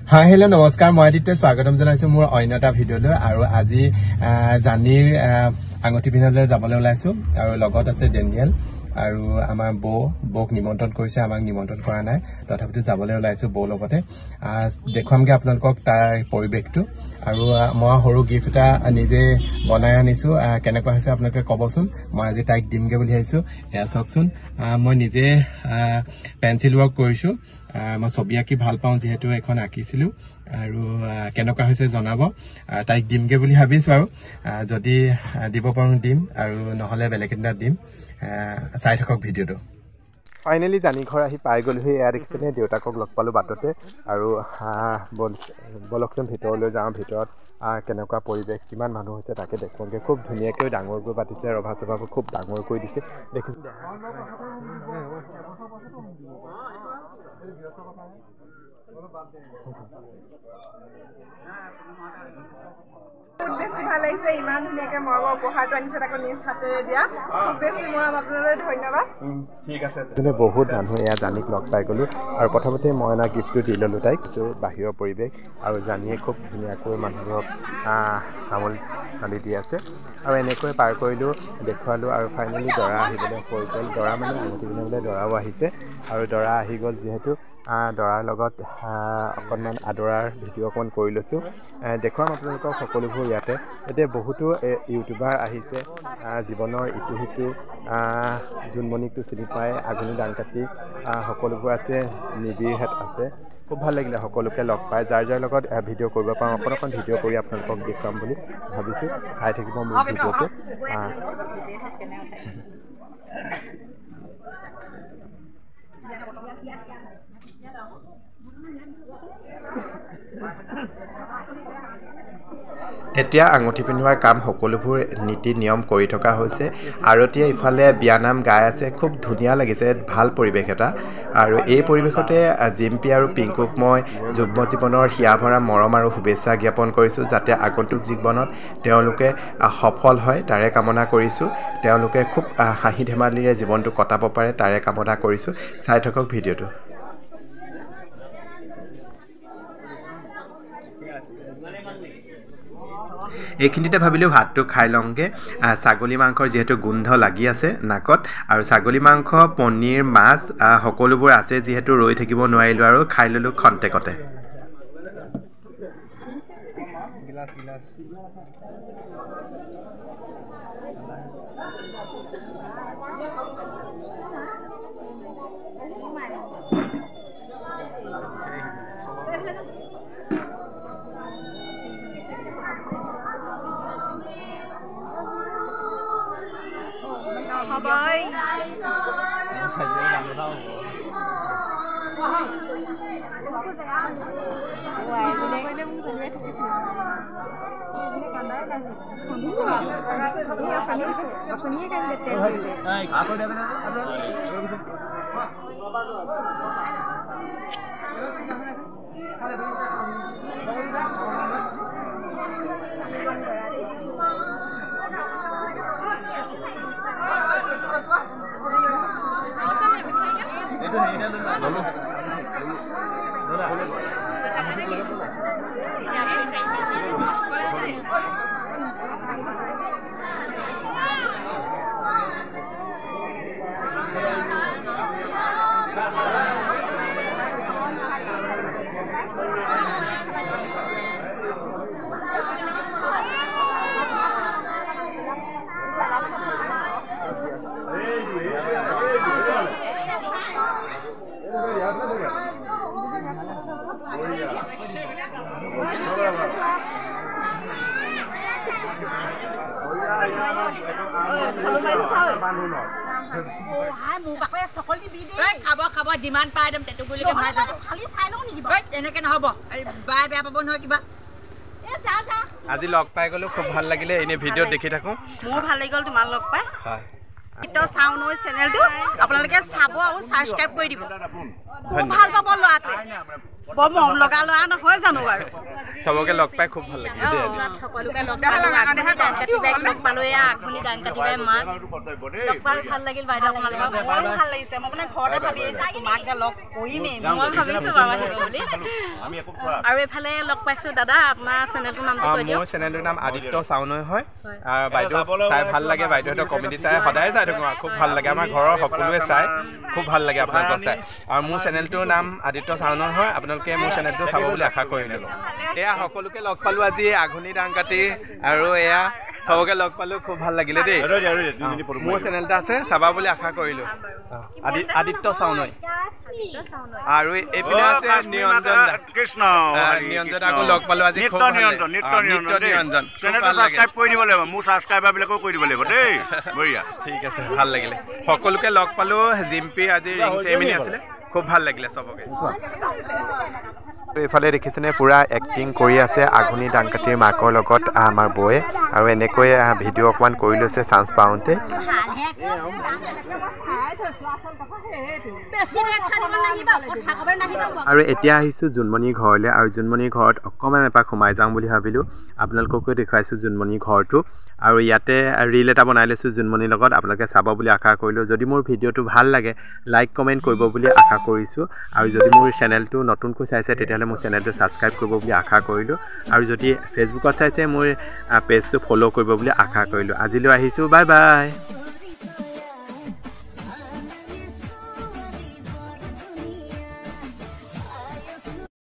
Hi hello नमस्कार मैं आदित्य स्वागतम जनाइছো মোৰ অন্য এটা ভিডিঅলৈ আৰু আজি জানিৰ আঙঠি পিন্ধাবলৈ যাবলৈ ওলাইছো আৰু লগত আছে ডেনিয়েল আৰু আমাৰ বৌক নিমন্ত্ৰণ কৰিছে আমাক নিমন্ত্ৰণ কৰা নাই তথাপিও যাবলৈ ওলাইছো বৌ লগতে দেখুৱামগে আপোনালোকক তাৰ পৰিবেশটো আৰু মই সৰু গিফ্ট এটা নিজে বনাই আনিছো কেনেকুৱা হৈছে আপোনালোকে কবচোন মই আজি তাইক দিমগে বুলি ভাবিছো এয়া চাওকচোন মই নিজে পেন্সিল ওয়ার্ক কৰিছো মই ছবি আঁকি ভাল পাওঁ যেহেতু এখন আঁকিছিলো আৰু কেনেকুৱা হৈছে জনাব তাইক দিমগে বুলি ভাবিছো আৰু যদি দিব পাৰো দিম আৰু নহলে বেলেগ এটা দিম চাই থাকক ভিডিঅটো ফাইনালি জানি ঘৰ আহি পাই গলো হে এয়া দেখিছেনে দেউতাকক লগ পালো বাটতে আৰু বলকচোন ভিতৰলৈ যাওঁ ভিতৰত কেনেকুৱা পৰিবেশ কিমান মানুহ হৈছে তাকে দেখুৱামগে খুব ধুনীয়াকৈ ডাঙৰকৈ পাতিছে ৰভা সভাবোৰ খুব ডাঙৰকৈ দিছে দেখিছো বেছি ভাল লাগিছে ইমান ধুনীয়াকৈ মৰমৰ উপহাৰটো আনিছে তাকো নিজ হাতেৰে দিয়া খুব বেছি মৰম আপোনালৈ ধন্যবাদ ঠিক আছে বহুত মানুহ এয়া জানিক লগ পাই গলো আৰু প্ৰথমতে মই এটা গিফ্টটো দি ললো তাইক বাহিৰৰ পৰিৱেশ আৰু জানিয়ে খুব ধুনীয়াকৈ মানুহক তামোল চালি দি আছে আৰু এনেকৈ পাৰ কৰিলো দেখুৱালো আৰু ফাইনেলি দৰা আহিবলৈ হৈ গ'ল দৰা মানে আঙুঠি পিন্ধাবলৈ দৰাও আহিছে আৰু দৰা আহি গ'ল যিহেতু দৰাৰ লগত অকণমান আদৰাৰ ভিডিঅ' অকণমান কৰি লৈছোঁ দেখুৱাম আপোনালোকক সকলোবোৰ ইয়াতে এতিয়া বহুতো ইউটিউবাৰ আহিছে জীৱনৰ ইটো সিটো জোনমণিকটো চিনি পাই আগুনি ডাংকাটি সকলোবোৰ আছে নিবিৰহেঁত আছে খুব ভাল লাগিলে সকলোকে লগ পাই যাৰ লগত ভিডিঅ' কৰিব পাৰোঁ অকণ ভিডিঅ' কৰি আপোনালোকক দেখুৱাম বুলি ভাবিছোঁ চাই থাকিব মোৰ ভিডিঅ'টো এতিয়া আঙুঠি পিন্ধোৱাৰ কাম সকলোবোৰ নীতি নিয়ম কৰি থকা হৈছে আৰতীয়ে ইফালে বিয়ানাম গাই আছে খুব ধুনীয়া লাগিছে ভাল পৰিৱেশ এটা আৰু এই পৰিৱেশতে জিম্পি আৰু পিংকুক মই যুগ্ম জীৱনৰ হিয়া ভৰা মৰম আৰু শুভেচ্ছা জ্ঞাপন কৰিছোঁ যাতে আগন্তুক জীৱনত তেওঁলোকে সফল হয় তাৰে কামনা কৰিছোঁ তেওঁলোকে খুব হাঁহি ধেমালিৰে জীৱনটো কটাব পাৰে তাৰে কামনা কৰিছোঁ চাই থাকক ভিডিঅ'টো এইখিনিতে ভাবিলোঁ ভাতটো খাই লওঁগে ছাগলী মাংসৰ যিহেতু গোন্ধ লাগি আছে নাকত আৰু ছাগলী মাংস পনীৰ মাছ সকলোবোৰ আছে যিহেতু ৰৈ থাকিব নোৱাৰিলোঁ আৰু খাই ল'লোঁ খন্তেকতে Bye. খাব যিমান পাই একদম তেটো বুলি খালি চাই লওঁ নেকি এনেকে নহ'ব বাই বেয়া পাব নহয় কিবা আজি লগ পাই গ'লো খুব ভাল লাগিলে এনে ভিডিঅ' দেখি থাকোঁ মোৰ ভাল লাগি গ'ল তোমাৰ লগ পাই হয় চাউন চেনেলটো আপোনালোকে চাব আৰু ছাবস্ক্ৰাইব কৰি দিব খুব ভাল পাব ল'ৰাটোৱে বৰ মৰম লগা ল'ৰা নহয় জানো বাৰু চবকে লগ পাই খুব ভাল লাগিলে দেই সকলোকে লগ পালো আঘোণী ডাং কাটি বাইক লগ পালো এয়া আঘোণী ডাং কাটি বাই মাক লগ পাই ভাল লাগিল বাইদেউ আপোনালোকক ভাল লাগিছে মই মানে ঘৰতে ভাবি আছো মাক লগ কৰিমেই মই ভাবিছো বাবা আহিব বুলি আৰু এফালে লগ পাইছো দাদা আপোনাৰ চেনেলটোৰ নামটো কৈ দিয়ক মোৰ চেনেলটোৰ নাম আদিত্য চাউনৈ হয় আৰু বাইদেউ চাই ভাল লাগে বাইদেউহঁতৰ কমেডি চাই সদায় চাই থাকোঁ খুব ভাল লাগে আমাৰ ঘৰৰ সকলোৱে চাই খুব ভাল লাগে আপোনালোকক চাই আৰু মোৰ চেনেলটোৰ নাম আদিত্য চাউনৈ হয় আপোনালোকে মোৰ চেনেলটো চাব বুলি আশা কৰিলোঁ এয়া সকলোকে লগ পালোঁ আজি আঘোণী ডাং কাটি আৰু এয়া চবকে লগ পালোঁ খুব ভাল লাগিলে দেই মোৰ চেনেল এটা আছে চাবা বুলি আশা কৰিলোঁ আদিত্য চাউনৈ আৰু এইপিনে আছে নিৰঞ্জন কৃষ্ণ নিৰঞ্জন আকৌ লগ পালোঁ আজি নিত্য নিৰঞ্জন চেনেলটো সাবস্ক্ৰাইব কৰি দিব লাগিব মোৰ সাবস্ক্ৰাইবাৰবিলাকো কৰি দিব লাগিব দেই বঢ়িয়া ঠিক আছে ভাল লাগিলে সকলোকে লগ পালোঁ জিম্পিৰ আজি ৰিং চেৰিমনি আছিলে খুব ভাল লাগিলে চবকে এইফালে দেখিছেনে পুৰা এক্টিং কৰি আছে আঘোণী ডাং কাটিৰ মাকৰ লগত আমাৰ বৌয়ে আৰু এনেকৈ ভিডিঅ' অকণমান কৰি লৈছে চান্স পাওঁতে আৰু এতিয়া আহিছোঁ জোনমণিৰ ঘৰলৈ আৰু জোনমণিৰ ঘৰত অকণমান এপাক সোমাই যাওঁ বুলি ভাবিলোঁ আপোনালোককো দেখুৱাইছোঁ জোনমণিৰ ঘৰটো আৰু ইয়াতে ৰিল এটা বনাই লৈছোঁ জোনমণিৰ লগত আপোনালোকে চাব বুলি আশা কৰিলোঁ যদি মোৰ ভিডিঅ'টো ভাল লাগে লাইক কমেণ্ট কৰিব বুলি আশা কৰিছোঁ আৰু যদি মোৰ চেনেলটো নতুনকৈ চাইছে তেতিয়াহ'লে মোৰ চেনেলটো ছাবস্ক্ৰাইব কৰিব বুলি আশা কৰিলোঁ আৰু যদি ফেচবুকত চাইছে মোৰ পেজটো ফ'ল' কৰিব বুলি আশা কৰিলোঁ আজিলৈ আহিছোঁ বাই বাই